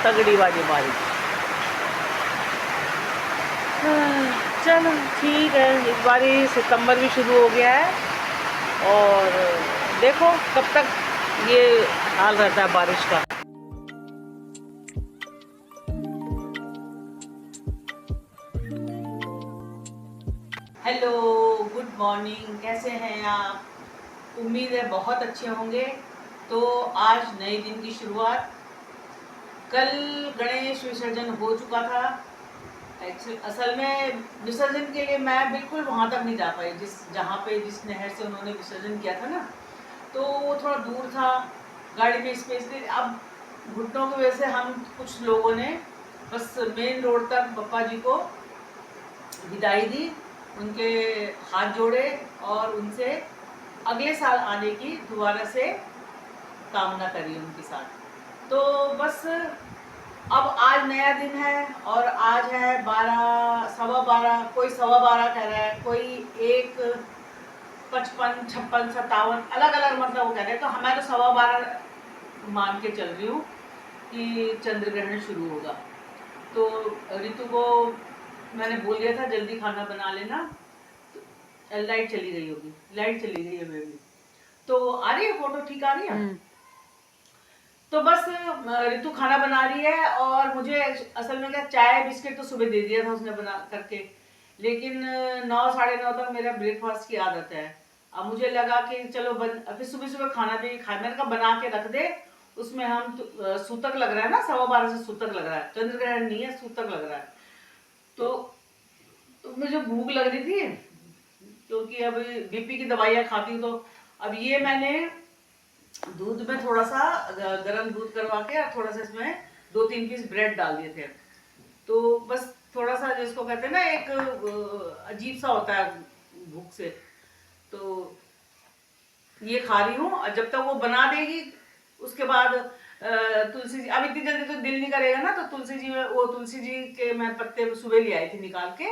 तगड़ी वाली बारिश। चलो ठीक है, इस बार सितंबर भी शुरू हो गया है और देखो कब तक ये हाल रहता है बारिश का। हेलो, गुड मॉर्निंग, कैसे हैं आप? उम्मीद है बहुत अच्छे होंगे। तो आज नए दिन की शुरुआत। कल गणेश विसर्जन हो चुका था। असल में विसर्जन के लिए मैं बिल्कुल वहाँ तक नहीं जा पाई, जिस नहर से उन्होंने विसर्जन किया था ना, तो वो थोड़ा दूर था, गाड़ी में स्पेस नहीं। अब घुटनों की वजह से हम कुछ लोगों ने बस मेन रोड तक पप्पा जी को विदाई दी, उनके हाथ जोड़े और उनसे अगले साल आने की दोबारा से कामना करी उनके साथ। तो बस अब आज नया दिन है और आज है 12, सवा 12, कोई सवा 12 कह रहा है, कोई 1, 55, 56, 57, अलग अलग मतलब वो कह रहे हैं। तो मैं तो सवा 12 मान के चल रही हूँ कि चंद्र ग्रहण शुरू होगा। तो ऋतु को मैंने बोल दिया था जल्दी खाना बना लेना। तो लाइट चली गई होगी, लाइट चली गई है मेरी। तो आ रही है फोटो, ठीक आ रही है? तो बस ऋतु खाना बना रही है और मुझे असल में क्या, चाय बिस्किट तो सुबह दे दिया था उसने बना करके, लेकिन 9, साढ़े 9 तक मेरा ब्रेकफास्ट की आदत है। अब मुझे लगा कि चलो फिर सुबह सुबह खाना भी खाए, मैंने कहा बना के रख दे। उसमें हम सूतक लग रहा है ना, सवा 12 से सूतक लग रहा है, चंद्र ग्रहण नहीं है, सूतक लग रहा है। तो मुझे भूख लग रही थी क्योंकि अब बीपी की दवाइयाँ खाती हूँ। तो अब ये मैंने दूध में थोड़ा सा गर्म दूध करवा के और थोड़ा सा इसमें 2-3 पीस ब्रेड डाल दिए थे। तो बस थोड़ा सा, जिसको कहते हैं ना, एक अजीब सा होता है भूख से, तो ये खा रही हूँ। और जब तक वो बना देगी उसके बाद तुलसी जी, अब इतनी जल्दी तो दिल नहीं करेगा ना, तो तुलसी जी के मैं पत्ते सुबह ले आई थी निकाल के,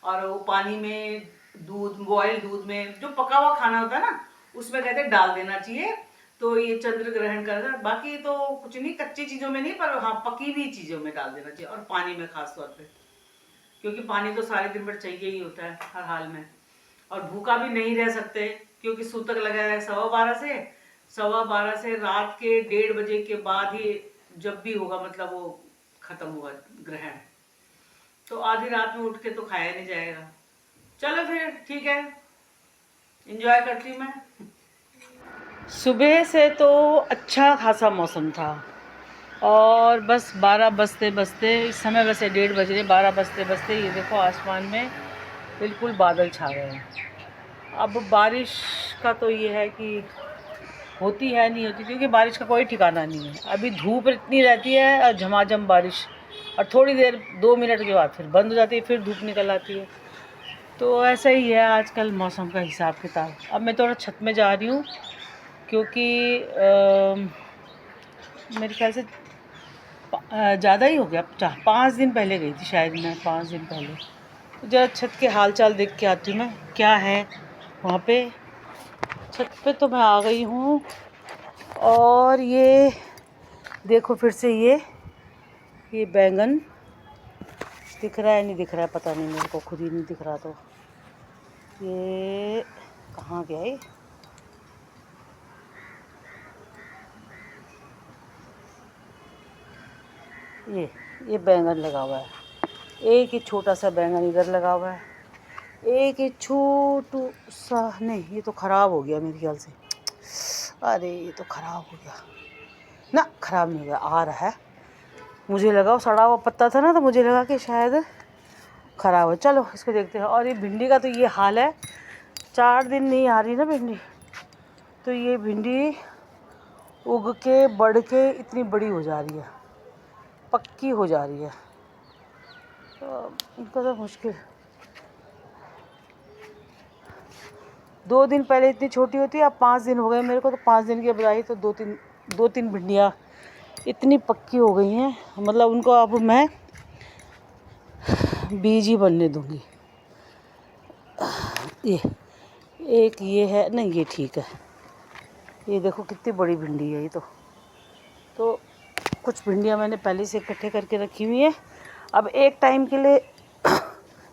और वो पानी में बॉयल दूध में जो पका हुआ खाना होता है ना, उसमें कहते डाल देना चाहिए। तो ये चंद्र ग्रहण कर, बाकी तो कुछ नहीं, कच्ची चीजों में नहीं, पर हाँ पकी हुई चीजों में डाल देना चाहिए, और पानी में खास तौर पे, क्योंकि पानी तो सारे दिन भर चाहिए ही होता है हर हाल में। और भूखा भी नहीं रह सकते क्योंकि सूतक लगा है सवा 12 से रात के 1:30 बजे के बाद ही जब भी होगा, मतलब वो खत्म होगा ग्रहण। तो आधी रात में उठ के तो खाया नहीं जाएगा। चलो फिर ठीक है, एंजॉय करती हूँ मैं। सुबह से तो अच्छा खासा मौसम था और बस 12 बजते बजते, इस समय वैसे 1:30 बज रहे, 12 बजते बजते ये देखो आसमान में बिल्कुल बादल छा गए हैं। अब बारिश का तो ये है कि होती है नहीं होती, क्योंकि बारिश का कोई ठिकाना नहीं है। अभी धूप इतनी रहती है और झमाझम बारिश, और थोड़ी देर 2 मिनट के बाद फिर बंद हो जाती है, फिर धूप निकल आती है। तो ऐसा ही है आजकल मौसम का हिसाब किताब। अब मैं थोड़ा छत में जा रही हूँ क्योंकि मेरे ख्याल से ज़्यादा ही हो गया, 5 दिन पहले गई थी शायद मैं, 5 दिन पहले। तो जरा छत के हाल चाल देख के आती हूँ मैं, क्या है वहाँ पे। छत पे तो मैं आ गई हूँ और ये देखो फिर से ये बैंगन दिख रहा है नहीं दिख रहा है पता नहीं, मेरे को खुद ही नहीं दिख रहा। तो ये कहाँ गया ये बैंगन लगा हुआ है। एक ही छोटा सा बैंगन इधर लगा हुआ है, एक ही छोटू सा, नहीं ये तो ख़राब हो गया मेरे ख्याल से। अरे ये तो ख़राब हो गया ना, ख़राब नहीं हो गया, आ रहा है। मुझे लगा वो सड़ा हुआ पत्ता था ना, तो मुझे लगा कि शायद ख़राब है। चलो इसको देखते हैं। और ये भिंडी का तो ये हाल है, 4 दिन नहीं आ रही ना भिंडी, तो ये भिंडी उग के बढ़ के इतनी बड़ी हो जा रही है, पक्की हो जा रही है। तो इनको तो मुश्किल, 2 दिन पहले इतनी छोटी होती है, अब 5 दिन हो गए मेरे को, तो 5 दिन की बजाय तो 2-3 भिंडियाँ इतनी पक्की हो गई हैं, मतलब उनको अब मैं बीज ही बनने दूंगी। ये एक ये है नहीं, ये ठीक है। ये देखो कितनी बड़ी भिंडी है ये तो कुछ भिंडियाँ मैंने पहले से इकट्ठे करके रखी हुई हैं, अब एक टाइम के लिए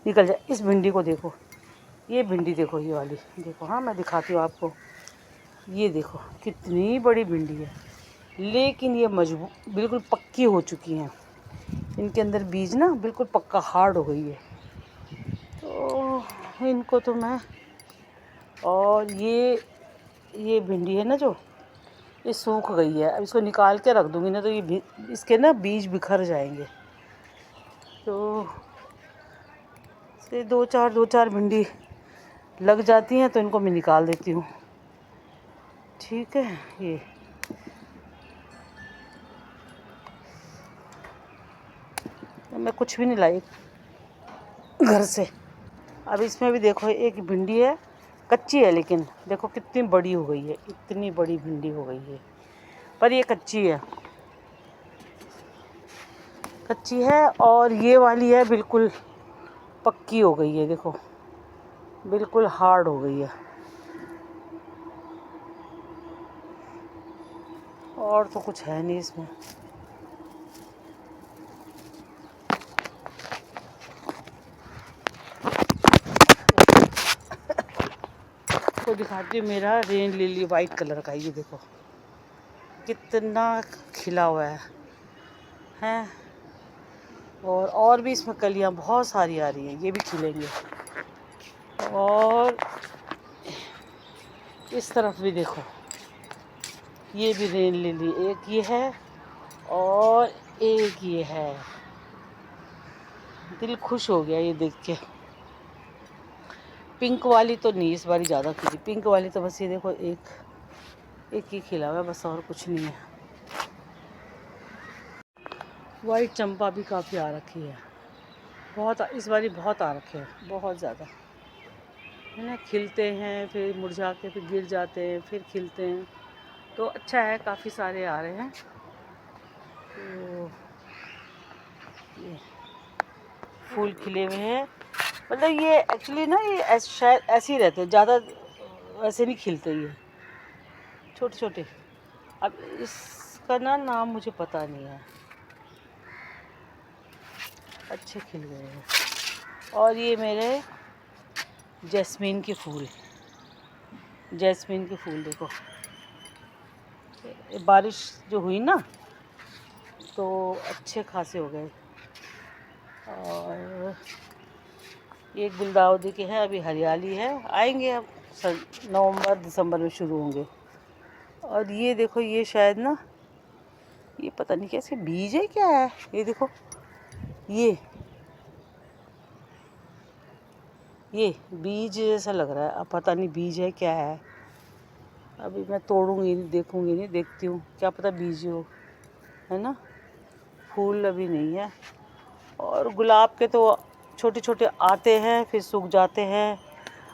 निकल जाए। इस भिंडी को देखो, ये भिंडी देखो, ये वाली देखो, हाँ मैं दिखाती हूँ आपको। ये देखो कितनी बड़ी भिंडी है, लेकिन ये मजबूत बिल्कुल पक्की हो चुकी हैं। इनके अंदर बीज ना बिल्कुल पक्का हार्ड हो गई है। तो इनको तो मैं, और ये भिंडी है ना जो, ये सूख गई है। अब इसको निकाल के रख दूँगी ना तो ये इसके ना बीज बिखर जाएंगे। तो से दो चार भिंडी लग जाती हैं तो इनको मैं निकाल देती हूँ। ठीक है, ये मैं कुछ भी नहीं लाई घर से। अब इसमें भी देखो एक भिंडी है, कच्ची है, लेकिन देखो कितनी बड़ी हो गई है, इतनी बड़ी भिंडी हो गई है, पर ये कच्ची है, कच्ची है। और ये वाली है बिल्कुल पक्की हो गई है, देखो बिल्कुल हार्ड हो गई है। और तो कुछ है नहीं इसमें। तो दिखाती हूँ मेरा रेन लिली वाइट कलर का, ये देखो कितना खिला हुआ है। और भी इसमें कलियाँ बहुत सारी आ रही हैं, ये भी खिलेंगे। और इस तरफ भी देखो, ये भी रेन लिली, एक ये है और एक ये है। दिल खुश हो गया ये देख के। पिंक वाली तो नहीं इस बारी ज़्यादा खिली, पिंक वाली तो बस ये देखो एक ही खिला हुआ है बस, और कुछ नहीं है। वाइट चंपा भी काफ़ी आ रखी है, बहुत इस बारी बहुत आ रखे हैं, बहुत ज़्यादा है ना। खिलते हैं फिर मुरझा के फिर गिर जाते हैं, फिर खिलते हैं, तो अच्छा है, काफ़ी सारे आ रहे हैं। तो ये फूल खिले हुए हैं, मतलब ये एक्चुअली ना ये शायद ऐसे ही रहते हैं, ज़्यादा वैसे नहीं खिलते, ये छोटे छोटे। अब इसका ना नाम मुझे पता नहीं है, अच्छे खिल गए हैं। और ये मेरे जैस्मीन के फूल, जैस्मीन के फूल देखो, बारिश जो हुई ना तो अच्छे खासे हो गए। और ये गुलदाउदी के हैं, अभी हरियाली है, आएंगे अब नवंबर दिसंबर में शुरू होंगे। और ये देखो, ये शायद ना, ये पता नहीं कैसे बीज है क्या है, ये देखो ये बीज जैसा लग रहा है, अब पता नहीं बीज है क्या है। अभी मैं तोड़ूंगी नहीं, देखूंगी नहीं, देखती हूँ, क्या पता बीज हो, है ना। फूल अभी नहीं है। और गुलाब के तो छोटे छोटे आते हैं फिर सूख जाते हैं।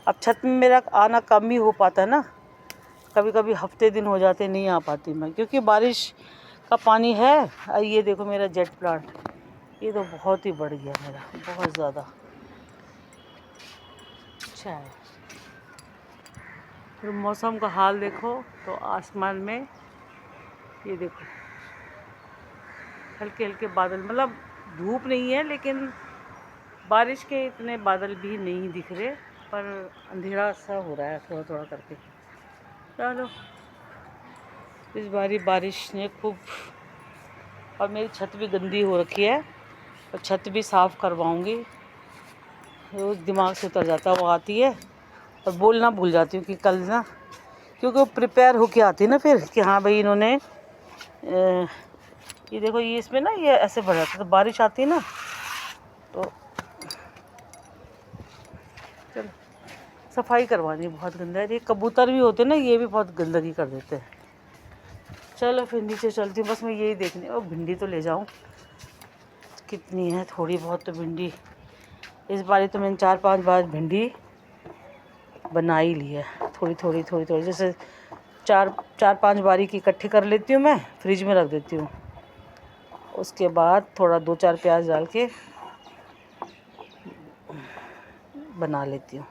अब छत में मेरा आना कम ही हो पाता है ना, कभी कभी हफ्ते दिन हो जाते नहीं आ पाती मैं, क्योंकि बारिश का पानी है। और ये देखो मेरा जेट प्लांट, ये तो बहुत ही बढ़ गया मेरा, बहुत ज़्यादा अच्छा है। फिर मौसम का हाल देखो तो आसमान में ये देखो हल्के हल्के बादल, मतलब धूप नहीं है लेकिन बारिश के इतने बादल भी नहीं दिख रहे, पर अंधेरा सा हो रहा है थोड़ा थोड़ा करके। चलो, इस बारी बारिश ने खूब, और मेरी छत भी गंदी हो रखी है, और छत भी साफ़ करवाऊंगी। रोज़ दिमाग से उतर जाता है, वो आती है और बोलना भूल जाती हूँ कि कल ना, क्योंकि वो प्रिपेयर होके आती है ना फिर कि हाँ भाई इन्होंने ये देखो, ये इसमें ना ये ऐसे भर जाता है, तो बारिश आती है ना तो चलो सफाई करवानी, बहुत गंदा है। ये कबूतर भी होते हैं ना, ये भी बहुत गंदगी कर देते हैं। चलो फिर नीचे चलती हूँ, बस मैं यही देखने, और भिंडी तो ले जाऊँ, कितनी है, थोड़ी बहुत तो भिंडी इस बारी तो मैंने 4-5 बार भिंडी बना ही ली है, थोड़ी थोड़ी, जैसे 4-5 बारी की इकट्ठी कर लेती हूँ मैं, फ्रिज में रख देती हूँ, उसके बाद थोड़ा 2-4 प्याज डाल के बना लेती हूँ।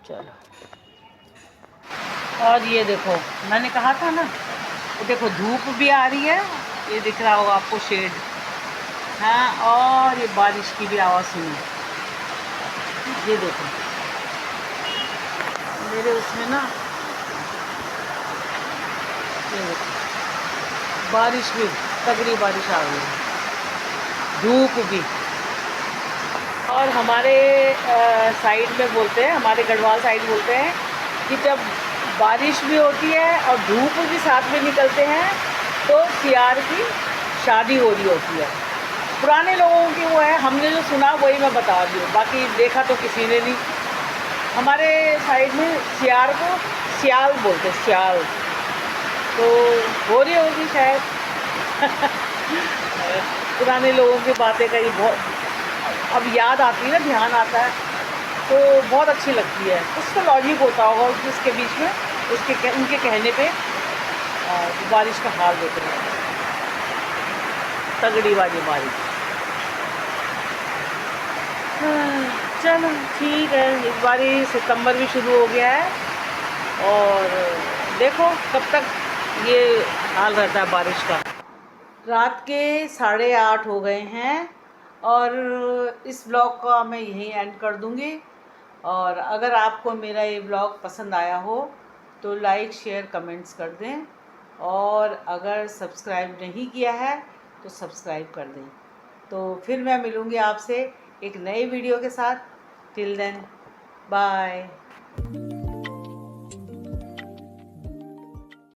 चलो, और ये देखो मैंने कहा था ना, देखो धूप भी आ रही है ये दिख रहा होगा आपको शेड। हाँ, और ये बारिश की भी आवाज़ सुनो, ये देखो मेरे उसमें ना, ये देखो बारिश भी, तगड़ी बारिश आ गई, धूप भी। और हमारे साइड में बोलते हैं, हमारे गढ़वाल साइड बोलते हैं कि जब बारिश भी होती है और धूप भी साथ में निकलते हैं तो सियार की शादी हो रही होती है। पुराने लोगों की वो है, हमने जो सुना वही मैं बता रही हूँ, बाकी देखा तो किसी ने नहीं। हमारे साइड में सियार को सियाल बोलते, सियाल, तो हो रही होगी शायद। पुराने लोगों की बातें कहीं बहुत अब याद आती है ना, ध्यान आता है तो बहुत अच्छी लगती है। कुछ तो लॉजिक होता होगा उसके बीच में, उनके कहने पे बारिश का हाल देख रहे हैं, तगड़ी वाली बारिश। चलो ठीक है, इस बार सितंबर भी शुरू हो गया है और देखो कब तक ये हाल रहता है बारिश का। रात के 8:30 हो गए हैं और इस ब्लॉग का मैं यहीं एंड कर दूँगी। और अगर आपको मेरा ये ब्लॉग पसंद आया हो तो लाइक शेयर कमेंट्स कर दें, और अगर सब्सक्राइब नहीं किया है तो सब्सक्राइब कर दें। तो फिर मैं मिलूँगी आपसे एक नई वीडियो के साथ। Till then, bye.